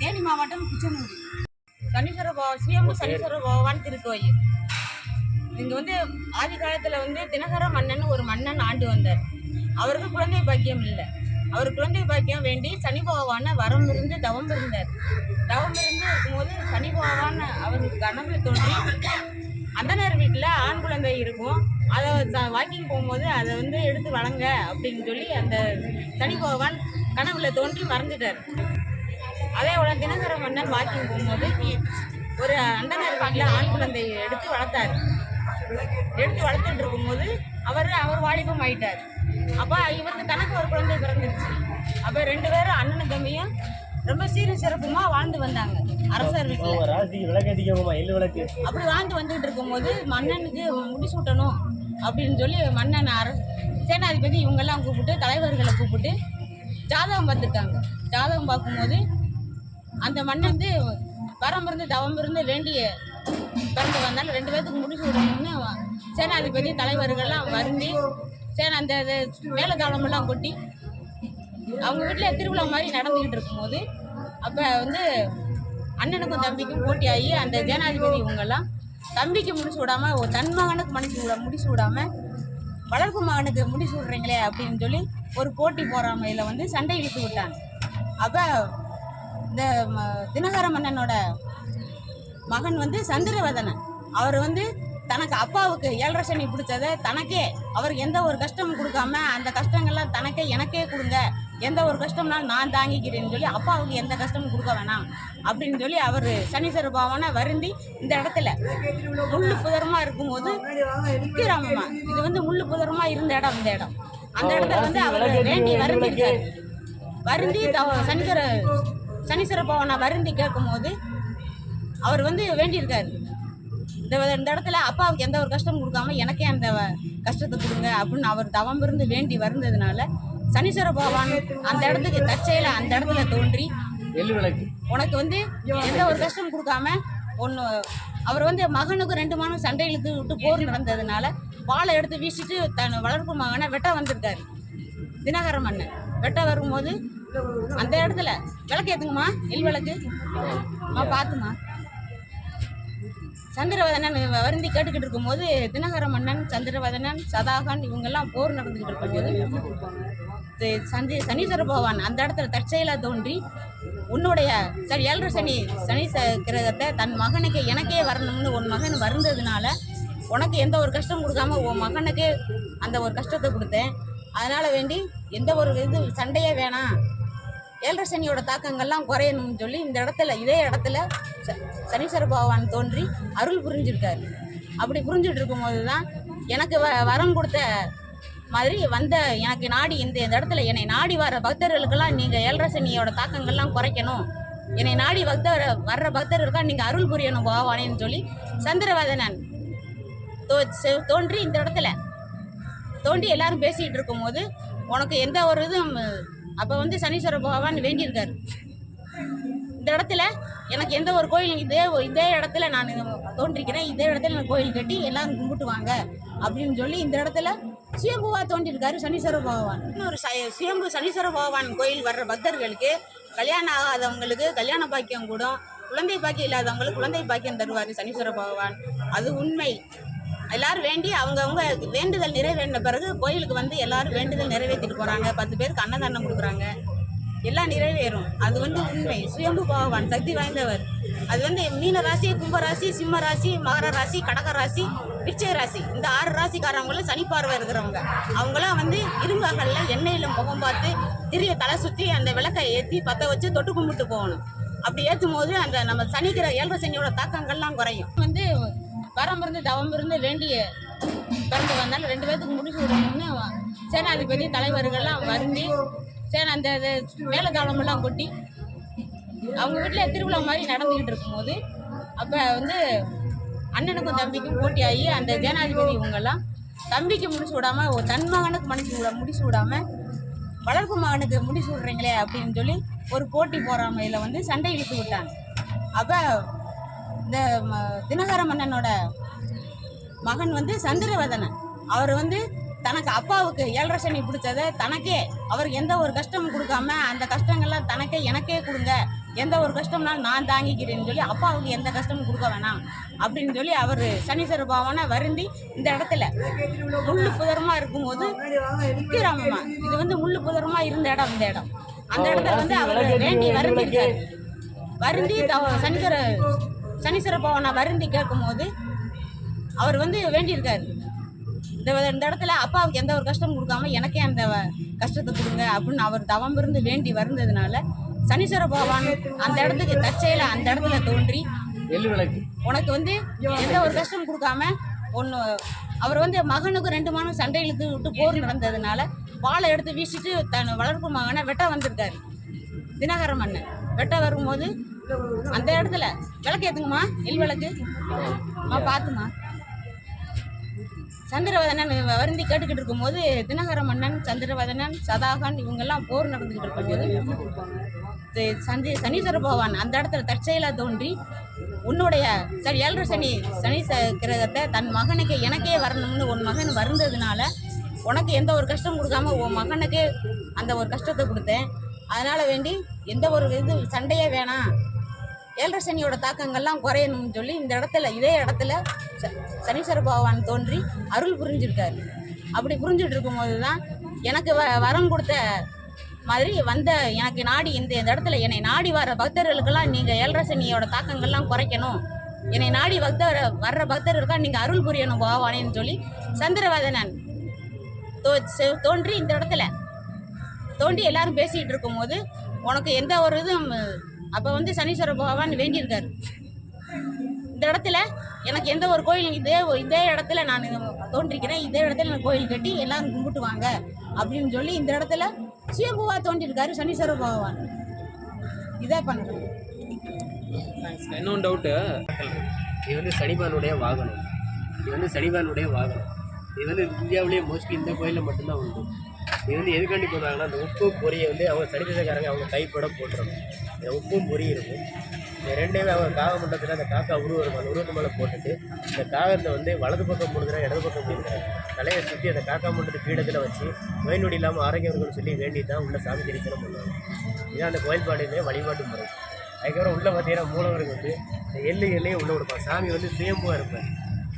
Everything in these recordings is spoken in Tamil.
தேனி மாவட்டம் குச்சனூர் சனீஸ்வர சுயம்பு சனீஸ்வர பகவான் திருக்கோயில். இங்கே வந்து ஆதி காலத்தில் வந்து தினகர மன்னன் ஒரு மன்னன் ஆண்டு வந்தார். அவருக்கு குழந்தை பாக்கியம் இல்லை. அவர் குழந்தை பாக்கியம் வேண்டி சனி பகவானை வரம் இருந்து தவம் இருந்தார். தவம் இருந்து இருக்கும்போது சனி பகவான் அவருக்கு கனவுல தோன்றி அந்தனர் வீட்டில் ஆண் குழந்தை இருக்கும், அதை வாக்கிங் போகும்போது அதை வந்து எடுத்து வழங்க அப்படின்னு சொல்லி அந்த சனி பகவான் கனவுல தோன்றி மறைஞ்சிட்டார். அதே போல தினகர மன்னன் வாக்கிங் போகும்போது ஒரு அந்தனர் வீட்டில் ஆண் குழந்தையை எடுத்து வளர்த்தார். எடுத்து வளர்த்துட்டு இருக்கும்போது அவர் வாலிபம் ஆயிட்டார். அப்போ இவருக்கு தனக்கு ஒரு குழந்தை பிறந்துருச்சு. அப்போ 2 பேரும் அண்ணனும் தம்பியும் ரொம்ப சீரும் சிறப்புமா வாழ்ந்து வந்தாங்க அரசர் வீட்டில். அப்படி வாழ்ந்து வந்துகிட்டு இருக்கும்போது மன்னனுக்கு முடிசூட்டணும் அப்படின்னு சொல்லி மன்னன் சேனாதிபதி இவங்கெல்லாம் கூப்பிட்டு தலைவர்களை கூப்பிட்டு ஜாதகம் பார்த்துருக்காங்க. ஜாதகம் பார்க்கும்போது அந்த மன்னன் வந்து வரம் இருந்து தவம் இருந்து வேண்டிய பிறந்து வந்தாலும் 2 பேர்த்துக்கு முடிச்சு விடணும்னு சேனாதிபதி தலைவர்கள்லாம் வருந்தி அந்த மேலதாளமெல்லாம் கொட்டி அவங்க வீட்டில் திருவிழா மாதிரி நடந்துக்கிட்டு இருக்கும்போது அப்போ வந்து அண்ணனுக்கும் தம்பிக்கும் போட்டியாகி அந்த சேனாதிபதி இவங்கெல்லாம் தம்பிக்கு முடிச்சு விடாமல் தன் மகனுக்கு முடிச்சு விடாமல் வளர்ப்பு மகனுக்கு முடிச்சு விட்றீங்களே அப்படின்னு சொல்லி ஒரு போட்டி போறாமையில் வந்து சண்டை இழுத்து விட்டாங்க. அப்போ இந்த தினகர மன்னனோட மகன் வந்து சந்திரவதனன் அவர் வந்து தனக்கு அப்பாவுக்கு 7.5 சனி பிடிச்சதை தனக்கே அவருக்கு எந்த ஒரு கஷ்டமும் கொடுக்காம அந்த கஷ்டங்கள்லாம் எனக்கே கொடுங்க, எந்த ஒரு கஷ்டம்னாலும் நான் தாங்கிக்கிறேன்னு சொல்லி அப்பாவுக்கு எந்த கஷ்டமும் கொடுக்க வேணாம் அப்படின்னு சொல்லி அவர் சனீஸ்வர பகவானை வருந்தி இந்த இடத்துல முள்ளு புதரமா இருக்கும்போது விக்கிராமமா இது வந்து முள்ளு புதரமா இருந்த இடம். இந்த இடம் அந்த இடத்துல வந்து அவர் வேண்டி வருந்திருக்காரு. வருந்தி சனீஸ்வர பகவானை வருந்தி கேட்கும் போது அவர் வந்து வேண்டியிருக்காரு, இந்த இடத்துல அப்பாவுக்கு எந்த ஒரு கஷ்டமும் கொடுக்காம எனக்கே அந்த கஷ்டத்தை கொடுங்க அப்படின்னு அவர் தவம் இருந்து வேண்டி வருந்ததுனால சனீஸ்வர பகவான் அந்த இடத்துக்கு தற்செயல அந்த இடத்துல தோன்றி உனக்கு வந்து எந்த ஒரு கஷ்டமும் கொடுக்காம அவர் வந்து மகனுக்கு 2 மகனும் சண்டை இழுத்து விட்டு போர் நடந்ததுனால வாழை எடுத்து வீசிட்டு தன் வளர்ப்பு மகனை வெட்ட வந்திருக்காரு. தினகர மன்னன் வெட்ட வரும்போது அந்த இடத்துல விளக்கு ஏற்றுங்கம்மா, விளக்கு பார்த்துமா. சந்திரவதனன் வருந்தி கேட்டுக்கிட்டு இருக்கும்போது தினகர மன்னன் சந்திரவதனன் சதாகன் இவங்கெல்லாம் போர் நடந்துக்கிட்டு இருக்கும்போது சனீஸ்வர பகவான் அந்த இடத்துல தற்செயலாக தோன்றி உன்னுடைய 7.5 சனி கிரகத்தை தன் மகனுக்கு எனக்கே வரணும்னு உன் மகன் வருந்ததுனால உனக்கு எந்த ஒரு கஷ்டம் கொடுக்காம உன் மகனுக்கு அந்த ஒரு கஷ்டத்தை கொடுத்தேன். அதனால வேண்டி எந்த ஒரு சண்டையே வேணாம், 7.5 சனியோட தாக்கங்கள்லாம் குறையணும்னு சொல்லி இந்த இடத்துல இதே இடத்துல சனீஸ்வர பகவான் தோன்றி அருள் புரிஞ்சிருக்காரு. அப்படி புரிஞ்சுட்டு இருக்கும்போது தான் எனக்கு வரம் கொடுத்த மாதிரி வந்த எனக்கு நாடி இந்த இடத்துல என்னை நாடி வர பக்தர்களுக்கெல்லாம் நீங்கள் 7.5 சனியோட தாக்கங்கள்லாம் குறைக்கணும், என்னை நாடி வர்ற பக்தர்களுக்கெல்லாம் நீங்கள் அருள் புரியணும் பகவானேன்னு சொல்லி சந்திரவதனன் தோன்றி இந்த இடத்துல தோன்றி எல்லாரும் பேசிகிட்டு இருக்கும்போது உனக்கு எந்த ஒரு இதுவும் அப்போ வந்து சனீஸ்வர பகவான் வேண்டியிருக்காரு, இந்த இடத்துல எனக்கு எந்த ஒரு கோயில் இதே இடத்துல நான் தோன்றிக்கிறேன், இதே இடத்துல நான் கோயில் கட்டி எல்லாரும் கும்பிட்டுவாங்க அப்படின்னு சொல்லி இந்த இடத்துல சுயம்புவா தோன்றியிருக்காரு சனீஸ்வர பகவான். இன்னொரு சுயம்பு சனீஸ்வர பகவான் கோயில் வர்ற பக்தர்களுக்கு கல்யாணம் ஆகாதவங்களுக்கு கல்யாண பாக்கியம் கூடும், குழந்தை பாக்கியம் இல்லாதவங்களுக்கு குழந்தை பாக்கியம் தருவார் சனீஸ்வர பகவான். அது உண்மை. எல்லாரும் வேண்டி அவங்கவுங்க வேண்டுதல் நிறைவேறின பிறகு கோயிலுக்கு வந்து எல்லாரும் வேண்டுதல் நிறைவேற்றிட்டு போகிறாங்க. 10 பேருக்கு அன்னதானம் கொடுக்குறாங்க, எல்லாம் நிறைவேறும். அது வந்து உண்மை. சுயம்பு பகவான் சக்தி வாய்ந்தவர். அது வந்து மீன ராசி, கும்பராசி, சிம்ம ராசி, மகர ராசி, கடக ராசி, விருச்சிக ராசி இந்த 6 ராசிக்காரங்களும் சனி பார்வை இருக்கிறவங்க. அவங்களாம் வந்து இரும்பகல்ல எண்ணெயில் முகம் பார்த்து திரிய தலை சுற்றி அந்த விளக்கை ஏற்றி பற்ற வச்சு தொட்டு கும்பிட்டு போகணும். அப்படி ஏற்றும் போது அந்த நம்ம சனிக்கிற 7.5 சனியோட தாக்கங்கள்லாம் குறையும். வந்து வரம் இருந்து தவம் இருந்து வேண்டிய பிறந்து வந்தாலும் 2 பேர்த்துக்கு முடிச்சு விடணும்னு சேனாதிபதி தலைவர்கள்லாம் வருந்தி அந்த மேலதாளமெல்லாம் கொட்டி அவங்க வீட்டில் திருவிழா மாதிரி நடந்துக்கிட்டு இருக்கும்போது அப்போ வந்து அண்ணனுக்கும் தம்பிக்கும் போட்டியாகி அந்த சேனாதிபதி இவங்கெல்லாம் தம்பிக்கு முடிச்சு விடாமல் தன் மகனுக்கு முடிச்சு விடாமல் வளர்ப்பு மகனுக்கு முடிச்சு விட்றீங்களே அப்படின்னு சொல்லி ஒரு போட்டி போறாமையில் வந்து சண்டை இழுத்து விட்டாங்க. அப்போ இந்த தினகர மன்னனோட மகன் வந்து சந்திரவதனன் அவர் வந்து தனக்கு அப்பாவுக்கு 7.5 சனி பிடிச்சதை தனக்கே அவருக்கு எந்த ஒரு கஷ்டமும் கொடுக்காம அந்த கஷ்டங்கள்லாம் தனக்கே எனக்கே கொடுங்க, எந்த ஒரு கஷ்டம்னாலும் நான் தாங்கிக்கிறேன்னு சொல்லி அப்பாவுக்கு எந்த கஷ்டமும் கொடுக்க வேணாம் அப்படின்னு சொல்லி அவர் சனீஸ்வர பகவானை வருந்தி இந்த இடத்துல முள்ளு புதரமாக இருக்கும்போது விற்கிறாமம்மா. இது வந்து முள்ளு புதரமாக இருந்த இடம், இந்த இடம் அந்த இடத்துல வந்து அவர் வேண்டி வருந்திருக்காரு. வருந்தி சனீஸ்வர பகவானை வருந்தி கேட்கும்போது அவர் வந்து வேண்டியிருக்காரு, இந்த இடத்துல அப்பாவுக்கு எந்த ஒரு கஷ்டமும் கொடுக்காம எனக்கே அந்த கஷ்டத்தை கொடுங்க அப்படின்னு அவர் தவம் இருந்து வேண்டி வருந்ததுனால சனீஸ்வர பகவான் அந்த இடத்துக்கு தற்செயல அந்த இடத்துல தோன்றி உனக்கு வந்து எந்த ஒரு கஷ்டமும் கொடுக்காம ஒன்று அவர் வந்து மகனுக்கு 2 மகனும் சண்டை இழுத்து விட்டு போர் நடந்ததுனால வாழை எடுத்து வீசிட்டு தன் வளர்ப்பு மகனை வெட்ட வந்திருக்காரு. தினகர மன்னன் வெட்ட வரும்போது அந்த இடத்துல விளக்கு ஏற்றுங்கம்மா, விளக்கு பார்த்துமா. சந்திரவதனன் வருந்தி கேட்டுக்கிட்டு இருக்கும்போது தினகர மன்னன், சந்திரவதனன், சதாகன் இவங்கெல்லாம் போர் நடந்துக்கிட்டு இருக்கும்போது சனீஸ்வர பகவான் அந்த இடத்துல தற்செயலாக தோன்றி உன்னுடைய 7.5 சனி கிரகத்தை தன் மகனுக்கு எனக்கே வரணும்னு உன் மகன் வருந்ததுனால உனக்கு எந்த ஒரு கஷ்டம் கொடுக்காம உன் மகனுக்கு அந்த ஒரு கஷ்டத்தை கொடுத்தேன். அதனால் வேண்டி எந்த ஒரு இது சண்டையே வேணாம், 7.5 சனியோட தாக்கங்கள்லாம் குறையணும்னு சொல்லி இந்த இடத்துல இதே இடத்துல சனீஸ்வர பகவான் தோன்றி அருள் புரிஞ்சிருக்காரு. அப்படி புரிஞ்சுட்டு இருக்கும்போது தான் எனக்கு வரம் கொடுத்த மாதிரி வந்த எனக்கு நாடி இந்த இடத்துல என்னை நாடி வர பக்தர்களுக்கெல்லாம் நீங்கள் 7.5 சனியோட தாக்கங்கள்லாம் குறைக்கணும், என்னை நாடி வர்ற பக்தர்களுக்கெல்லாம் நீங்கள் அருள் புரியணும் பகவானேன்னு சொல்லி சந்திரவதனன் தோன்றி இந்த இடத்துல தோன்றி எல்லாரும் பேசிகிட்டு இருக்கும்போது உனக்கு எந்த ஒரு இதுவும் அப்போ வந்து சனீஸ்வர பகவான் வேண்டியிருக்காரு. இந்த இடத்துல எனக்கு எந்த ஒரு கோயில் இதே இடத்துல நான் தோன்றிக்கிறேன், இதே இடத்துல நான் கோயில் கட்டி எல்லாரும் கும்பிட்டுவாங்க அப்படின்னு சொல்லி இந்த இடத்துல சுயம்புவா தோன்றியிருக்காரு சனீஸ்வர பகவான். இதே பண்ணுறேன். இன்னொன்று டவுட்டு, இது வந்து சனிபானுடைய வாகனம், இது வந்து இந்தியாவிலேயே மோஸ்ட்லி இந்த கோயிலில் மட்டும்தான் உண்டு. இது வந்து எதுக்காண்டி போடுறாங்கன்னா அந்த உப்பு பொரியை வந்து அவங்க சனிதேசக்காரங்க அவங்க கைப்பட போட்டுருவாங்க. இந்த உப்பும் பொறி இருக்கும், இந்த ரெண்டையுமே அவங்க காக மண்டலத்தில் அந்த காக்கா உருவம் இருக்கும், அந்த உருவத்து மேலே போட்டுட்டு இந்த காகத்தை வந்து வலது பக்கம் போடுங்கிறாங்க, இடது பக்கம் போடுங்கிறாங்க, தலையை சுற்றி அந்த காக்கா மண்டலத்து பீடத்தில் வச்சு நோய் நொடி இல்லாமல் ஆரோக்கியம் சொல்லி வேண்டி தான் உள்ள சாமி தரிசனம் பண்ணுவாங்க. இதுதான் அந்த கோயில்பாடுமே வழிபாட்டு முறை. அதுக்கப்புறம் உள்ளே பார்த்தீங்கன்னா மூலவருக்கு வந்து இந்த எல்லையும் உள்ளே கொடுப்பாங்க. சாமி வந்து சுயம்புவாக இருப்பார்,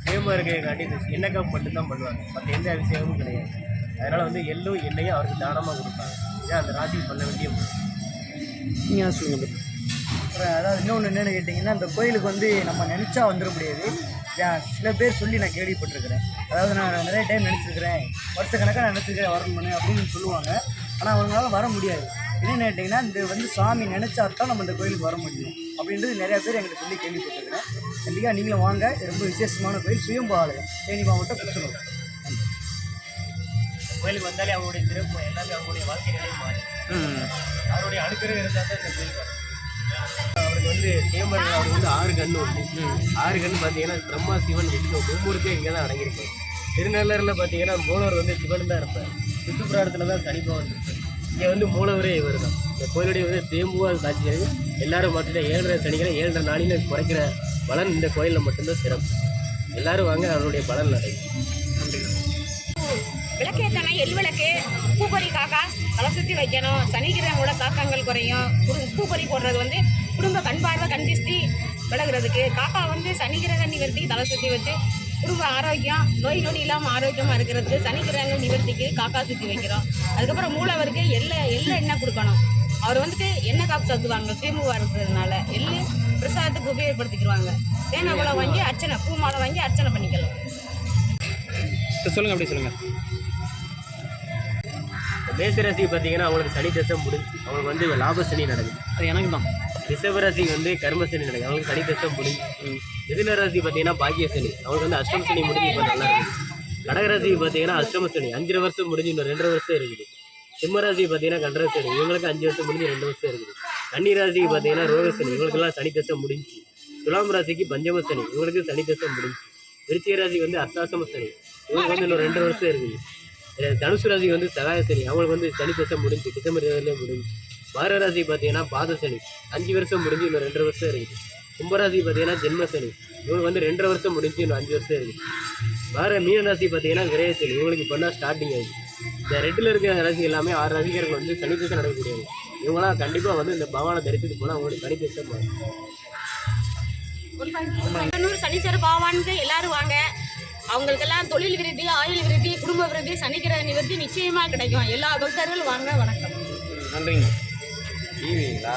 சுயம்புவாக இருக்கிறதுக்காண்டி இந்த எண்ணெய் காப்பு மட்டும்தான் பண்ணுவாங்க, மற்ற எந்த அபிஷேகமும் கிடையாது. அதனால் வந்து எண்ணெயும் அவருக்கு தானமாக கொடுப்பாங்க. இதான் அந்த ராசிக்கு பண்ண வேண்டிய முறை. நீங்கள் சொல்லுங்கள். அதாவது இன்னொன்று என்னென்னு கேட்டிங்கன்னா, இந்த கோயிலுக்கு வந்து நம்ம நினச்சா வந்துட முடியாது. சில பேர் சொல்லி நான் கேள்விப்பட்டிருக்கிறேன். அதாவது நான் நிறைய டைம் நினச்சிருக்கிறேன், வருஷக்கணக்காக நான் நினச்சிருக்கிறேன் வரணும்னு அப்படின்னு சொல்லுவாங்க. ஆனால் அவங்களால வர முடியாது. என்னென்னு கேட்டிங்கன்னா, இந்த வந்து சாமி நினச்சா தான் நம்ம இந்த கோயிலுக்கு வர முடியும் அப்படின்றது நிறையா பேர் எங்களுக்கு சொல்லி கேள்விப்பட்டிருக்கிறேன். கண்டிப்பாக நீங்களும் வாங்க. ரொம்ப விசேஷமான கோயில், சுயம்பு ஆலயம், தேனி மாவட்டம் குச்சனூர். கோயிலுக்கு வந்தாலே அவங்களுடைய சிறப்பு எல்லாமே அவங்களுடைய வாழ்க்கை நிலையும் மாறி அவருடைய அனுக்கிரகம் இருந்தால் தான் இந்த கோயில் வரும். அவருக்கு வந்து சேம்பர்கள் அவருக்கு வந்து 6 கண்ணு உண்டு. 6 கண்ணு பார்த்தீங்கன்னா பிரம்மா, சிவன், விஷ்ணு ஒவ்வொருக்கே இங்கே தான் அடங்கியிருக்காரு. திருநள்ளாறில் பார்த்தீங்கன்னா மூலவர் வந்து சிவன் தான் இருப்பார், சுற்றுப்புறத்தில் தான் சனிபவன் இருப்பார். இங்கே வந்து மூலவரே இவர் தான். இந்த கோயிலுடைய வந்து சேம்புவாக காட்சிக்கிறது. எல்லாரும் மட்டும் 7.5 சனிகளை 7.5 நாளில் குறைக்கிற பலன் இந்த கோயிலில் மட்டும்தான் சிறப்பு. எல்லாரும் வாங்க, அவருடைய பலன் நடக்கும். விளக்கேற்றனா விளக்கு, பூப்பொறி காக்கா தலை சுற்றி வைக்கணும். சனிக்கிழமையோட தாக்கங்கள் குறையும். பூப்பொறி போடுறது வந்து குடும்ப கண் பார்வை, கண் திஷ்டி விலகிறதுக்கு. காக்கா வந்து சனிக்கிழமை நிவர்த்திக்கு தலை சுற்றி வச்சு குடும்ப ஆரோக்கியம், நோய் நொடி இல்லாமல் ஆரோக்கியமாக இருக்கிறதுக்கு சனிக்கிழமை நிவர்த்திக்கு காக்கா சுற்றி வைக்கிறோம். அதுக்கப்புறம் மூலவருக்கு எள்ளு எண்ணெய் கொடுக்கணும். அவர் வந்துட்டு எண்ணெய் காப்பு சத்துவாங்க சுயம்புவாக இருக்கிறதுனால. எள்ளு பிரசாதத்துக்கு உபயோகப்படுத்திக்கிடுவாங்க. தேங்காய் பழம் வாங்கி அர்ச்சனை, பூ மாலை வாங்கி அர்ச்சனை பண்ணிக்கலாம். சொல்லுங்கள், அப்படி சொல்லுங்கள். மேசராசி பார்த்தீங்கன்னா அவங்களுக்கு சனி தசை முடிஞ்சு அவங்களுக்கு வந்து லாப சனி நடக்குது. அது எனக்கு தான். ரிஷபராசி வந்து கர்ம சனி நடக்குது, அவங்களுக்கு சனி தசை முடிஞ்சு. மிதுன ராசி பார்த்தீங்கன்னா பாக்கிய சனி, அவங்களுக்கு வந்து அஷ்டம சனி முடிஞ்சு இப்போ நல்லா இருக்குது. கடகராசி பார்த்தீங்கன்னா அஷ்டம சனி 5 வருஷம் முடிஞ்சு இன்னும் 2 வருஷம் இருக்குது. சிம்மராசி பார்த்தீங்கன்னா கண்டர சனி, இவங்களுக்கு 5 வருஷம் முடிஞ்சு 2 வருஷம் இருக்குது. கன்னிராசிக்கு பார்த்தீங்கன்னா ரோக சனி, இவங்களுக்கெல்லாம் சனி தசை முடிஞ்சு. துலாம் ராசிக்கு பஞ்சம சனி, இவங்களுக்கு சனி தசை முடிஞ்சு. விருச்சிக ராசிக்கு வந்து அர்த்தாசம சனி, இவங்களுக்கு வந்து இன்னும் 2 வருஷம் இருக்குது. தனுசு ராசி வந்து சகாய சனி, அவங்களுக்கு வந்து சனி தசை முடிஞ்சு டிசம்பர் 20 முடிஞ்சு. மகர ராசி பார்த்தீங்கன்னா பாத சனி 5 வருஷம் முடிஞ்சு இன்னும் 2 வருஷம் இருக்குது. கும்பராசி பார்த்தீங்கன்னா ஜென்மசனி, இவங்களுக்கு வந்து 2.5 வருஷம் முடிஞ்சு இன்னும் 5 வருஷம் இருக்குது. வேறு மீனராசி பார்த்தீங்கன்னா விரயசனி, இவங்களுக்கு இப்போ தான் ஸ்டார்டிங் ஆகுது. இந்த ரெட்டில் இருக்கிற ராசி எல்லாமே 6 ராசிக்காரர்கள் வந்து சனி திசை நடக்கக்கூடியவங்க. இவங்களாம் கண்டிப்பாக வந்து இந்த பகவானை தரிசித்து போனால் அவங்களுக்கு சனி திசை மாறும். பையனூர் சனீஸ்வர பகவானுக்கு எல்லாரும் வாங்க. அவங்களுக்கெல்லாம் தொழில் விருத்தி, ஆயுள் விருத்தி, குடும்ப விருத்தி, சனிக்கிற நிவர்த்தி நிச்சயமாக கிடைக்கும். எல்லா பக்தர்களும் வாங்க. வணக்கம். நன்றிங்க. டிவிங்களா?